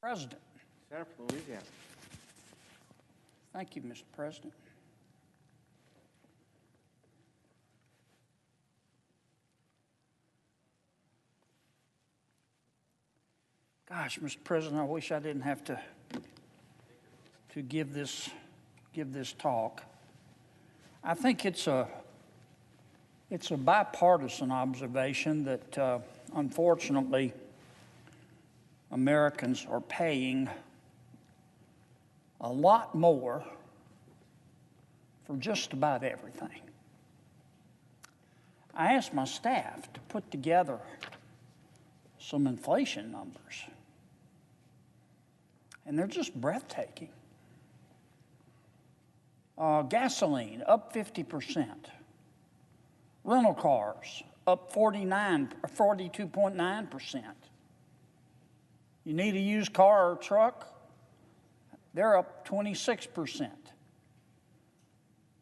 President. Senator from Louisiana. Thank you, Mr. President. Gosh, Mr. President, I wish I didn't have to give this talk. I think it's a bipartisan observation that unfortunately Americans are paying a lot more for just about everything. I asked my staff to put together some inflation numbers, and they're just breathtaking. Gasoline up 50%. Rental cars up 42.9%. You need a used car or truck, they're up 26%.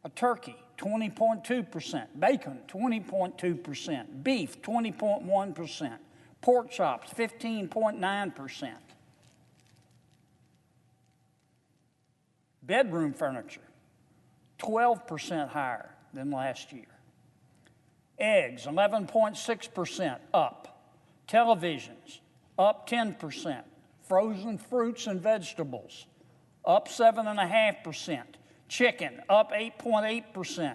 A turkey, 20.2%. Bacon, 20.2%. Beef, 20.1%. Pork chops, 15.9%. Bedroom furniture, 12% higher than last year. Eggs, 11.6% up. Televisions, up 10%. Frozen fruits and vegetables, up 7.5%. Chicken, up 8.8%.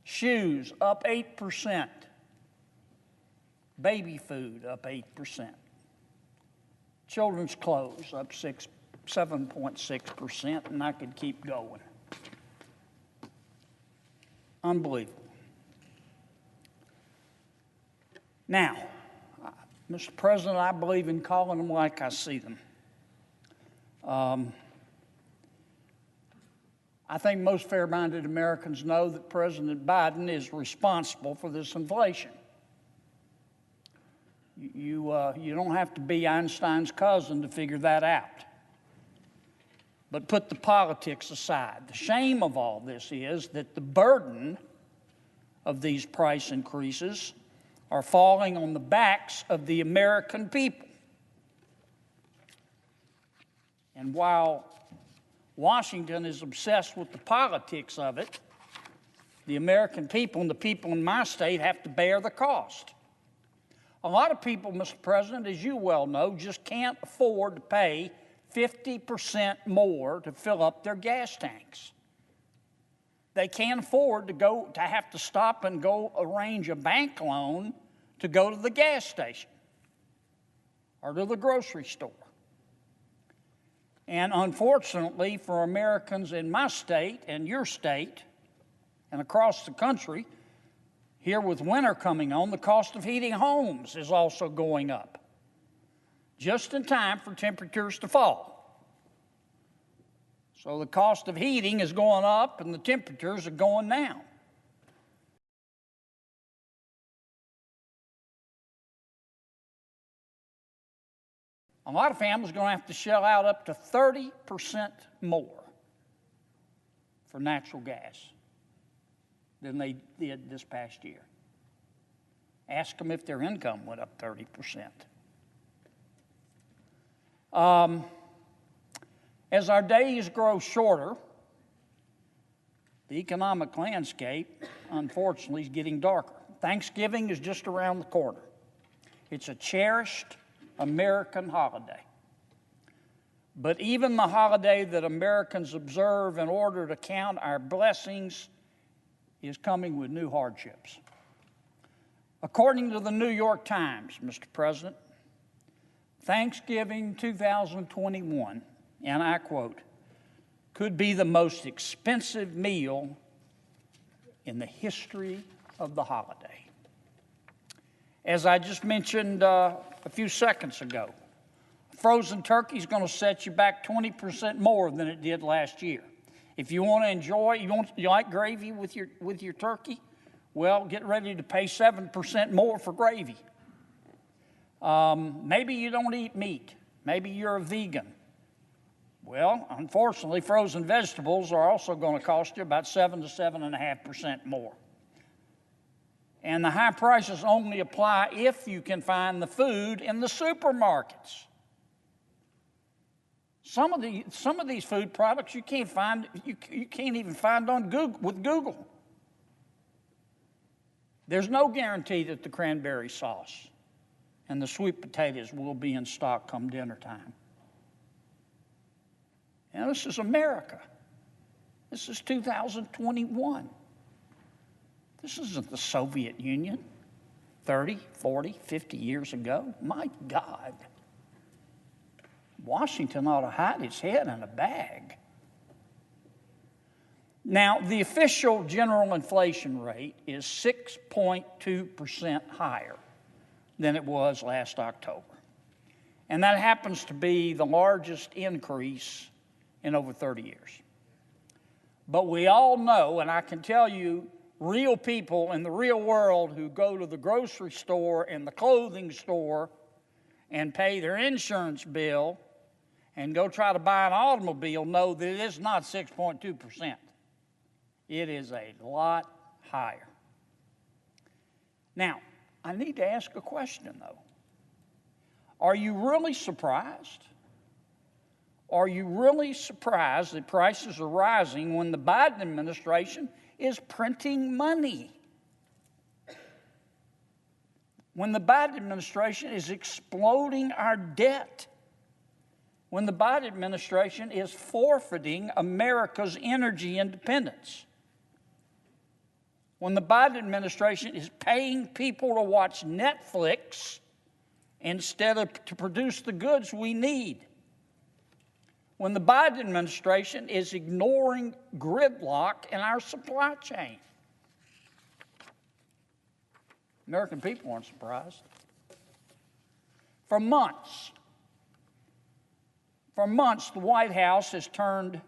Shoes, up 8%. Baby food, up 8%. Children's clothes, up 7.6%, and I could keep going. Unbelievable. Now, Mr. President, I believe in calling them like I see them. I think most fair-minded Americans know that President Biden is responsible for this inflation. You don't have to be Einstein's cousin to figure that out. But put the politics aside. The shame of all this is that the burden of these price increases are falling on the backs of the American people. And while Washington is obsessed with the politics of it, the American people and the people in my state have to bear the cost. A lot of people, Mr. President, as you well know, just can't afford to pay 50% more to fill up their gas tanks. They can't afford to have to stop and go arrange a bank loan to go to the gas station or to the grocery store. And unfortunately for Americans in my state and your state and across the country, here with winter coming on, the cost of heating homes is also going up, just in time for temperatures to fall. So the cost of heating is going up and the temperatures are going down. A lot of families are going to have to shell out up to 30% more for natural gas than they did this past year. Ask them if their income went up 30%. As our days grow shorter, the economic landscape, unfortunately, is getting darker. Thanksgiving is just around the corner. It's a cherished American holiday. But even the holiday that Americans observe in order to count our blessings is coming with new hardships. According to the New York Times, Mr. President, Thanksgiving 2021, and I quote, could be the most expensive meal in the history of the holiday. As I just mentioned a few seconds ago, frozen turkey is going to set you back 20% more than it did last year. If you want to enjoy, you like gravy with your turkey, well, get ready to pay 7% more for gravy. Maybe you don't eat meat. Maybe you're a vegan. Well, unfortunately, frozen vegetables are also going to cost you about 7 to 7.5% more. And the high prices only apply if you can find the food in the supermarkets. Some of these food products you can't even find on Google with Google. There's no guarantee that the cranberry sauce and the sweet potatoes will be in stock come dinner time. And this is America. This is 2021. This isn't the Soviet Union 30, 40, 50 years ago. My God. Washington ought to hide its head in a bag. Now, the official general inflation rate is 6.2% higher than it was last October. And that happens to be the largest increase in over 30 years. But we all know, and I can tell you, real people in the real world who go to the grocery store and the clothing store and pay their insurance bill and go try to buy an automobile know that it is not 6.2%. It is a lot higher. Now, I need to ask a question, though. Are you really surprised? Are you really surprised that prices are rising when the Biden administration is printing money? When the Biden administration is exploding our debt? When the Biden administration is forfeiting America's energy independence? When the Biden administration is paying people to watch Netflix instead of to produce the goods we need? When the Biden administration is ignoring gridlock in our supply chain? American people aren't surprised. For months, the White House has turned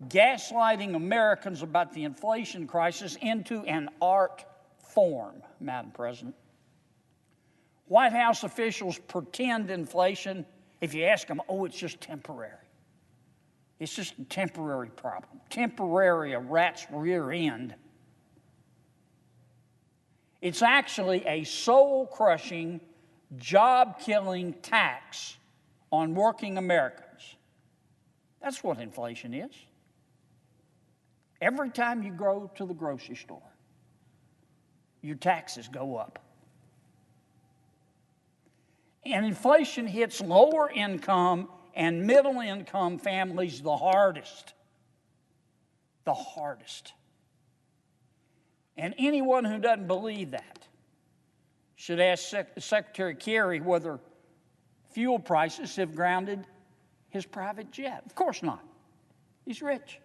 gaslighting Americans about the inflation crisis into an art form, Madam President. White House officials pretend inflation, if you ask them, it's just temporary. It's just a temporary problem. Temporary, a rat's rear end. It's actually a soul-crushing, job-killing tax on working Americans. That's what inflation is. Every time you go to the grocery store, your taxes go up. And inflation hits lower income and middle income families the hardest. The hardest. And anyone who doesn't believe that should ask Secretary Kerry whether fuel prices have grounded his private jet. Of course not. He's rich.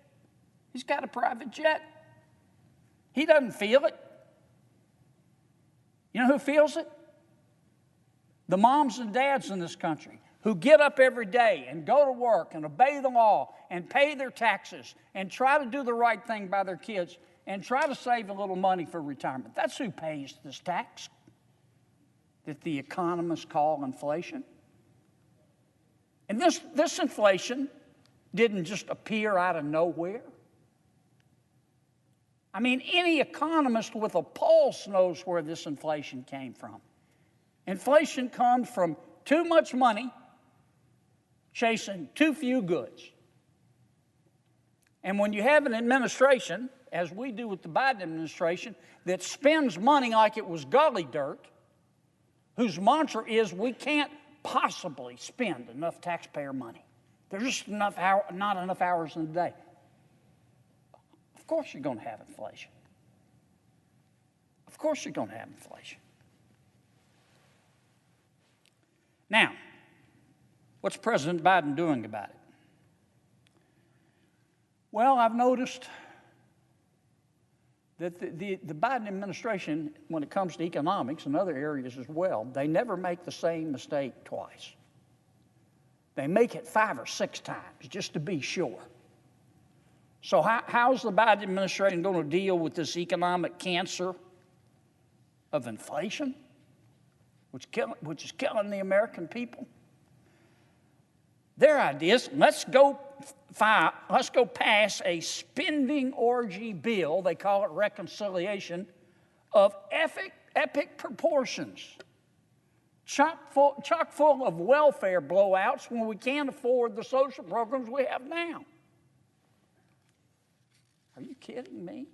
He's got a private jet. He doesn't feel it. You know who feels it? The moms and dads in this country who get up every day and go to work and obey the law and pay their taxes and try to do the right thing by their kids and try to save a little money for retirement. That's who pays this tax that the economists call inflation. And this inflation didn't just appear out of nowhere. I mean, any economist with a pulse knows where this inflation came from. Inflation comes from too much money chasing too few goods. And when you have an administration, as we do with the Biden administration, that spends money like it was gully dirt, whose mantra is we can't possibly spend enough taxpayer money. There's just not enough hours in the day. Of course you're going to have inflation. Of course you're going to have inflation. Now, what's President Biden doing about it? Well, I've noticed that the Biden administration, when it comes to economics and other areas as well, they never make the same mistake twice. They make it 5 or 6 times just to be sure. So how's the Biden administration going to deal with this economic cancer of inflation, which is killing the American people? Their idea is let's go pass a spending orgy bill, they call it reconciliation, of epic proportions. chock full of welfare blowouts when we can't afford the social programs we have now. Are you kidding me?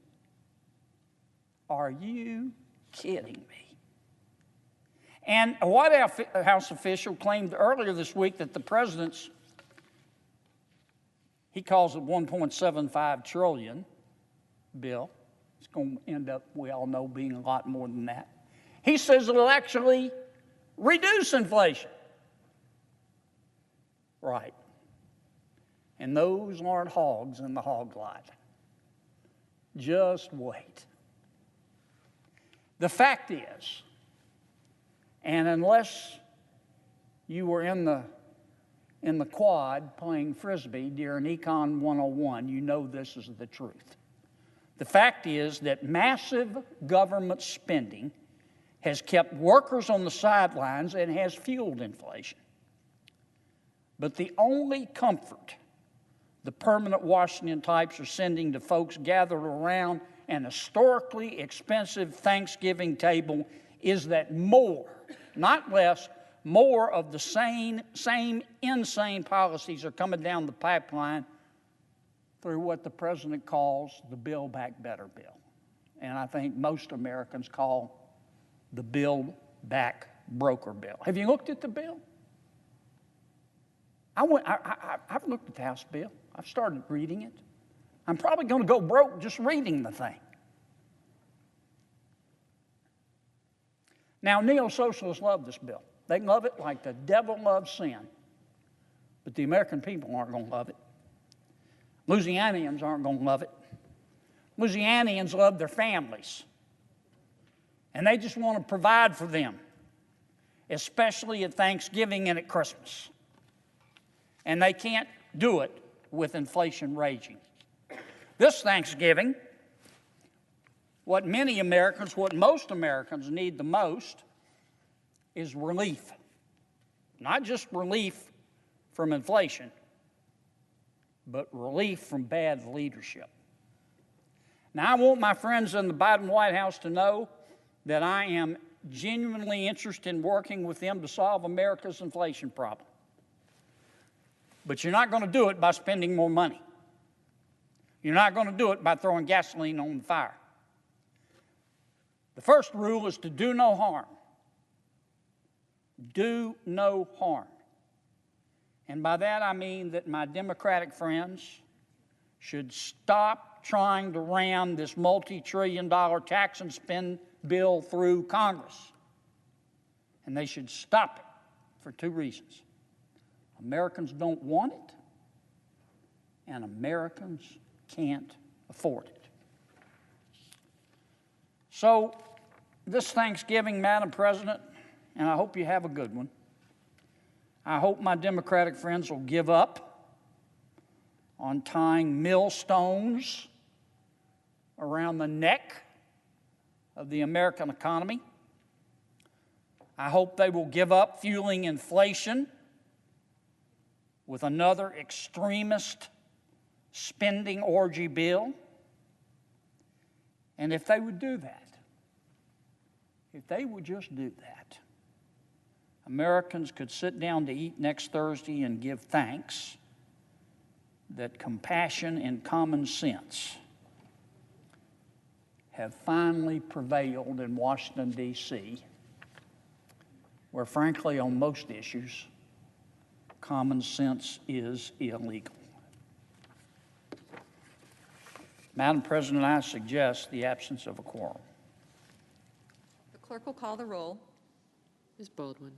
Are you kidding me? And a White House official claimed earlier this week that the president's, he calls it $1.75 trillion bill. It's going to end up, we all know, being a lot more than that. He says it'll actually reduce inflation. Right. And those aren't hogs in the hog lot. Just wait. The fact is, and unless you were in the quad playing Frisbee during Econ 101, you know this is the truth. The fact is that massive government spending has kept workers on the sidelines and has fueled inflation. But the only comfort the permanent Washington types are sending to folks gathered around an historically expensive Thanksgiving table is that more, not less, more of the same insane policies are coming down the pipeline through what the president calls the Build Back Better bill. And I think most Americans call the Build Back Broker bill. Have you looked at the bill? I've looked at the House bill. I've started reading it. I'm probably going to go broke just reading the thing. Now, neo-socialists love this bill. They love it like the devil loves sin. But the American people aren't going to love it. Louisianians aren't going to love it. Louisianians love their families. And they just want to provide for them, especially at Thanksgiving and at Christmas. And they can't do it with inflation raging. This Thanksgiving, what most Americans need the most is relief. Not just relief from inflation, but relief from bad leadership. Now, I want my friends in the Biden White House to know that I am genuinely interested in working with them to solve America's inflation problem. But you're not going to do it by spending more money. You're not going to do it by throwing gasoline on the fire. The first rule is to do no harm. Do no harm. And by that I mean that my Democratic friends should stop trying to ram this multi-trillion-dollar tax and spend bill through Congress. And they should stop it for two reasons. Americans don't want it, and Americans can't afford it. So, this Thanksgiving, Madam President, and I hope you have a good one, I hope my Democratic friends will give up on tying millstones around the neck of the American economy. I hope they will give up fueling inflation with another extremist spending orgy bill. And if they would do that, if they would just do that, Americans could sit down to eat next Thursday and give thanks that compassion and common sense have finally prevailed in Washington, D.C., where, frankly, on most issues, common sense is illegal. Madam President, I suggest the absence of a quorum. The clerk will call the roll. Ms. Baldwin.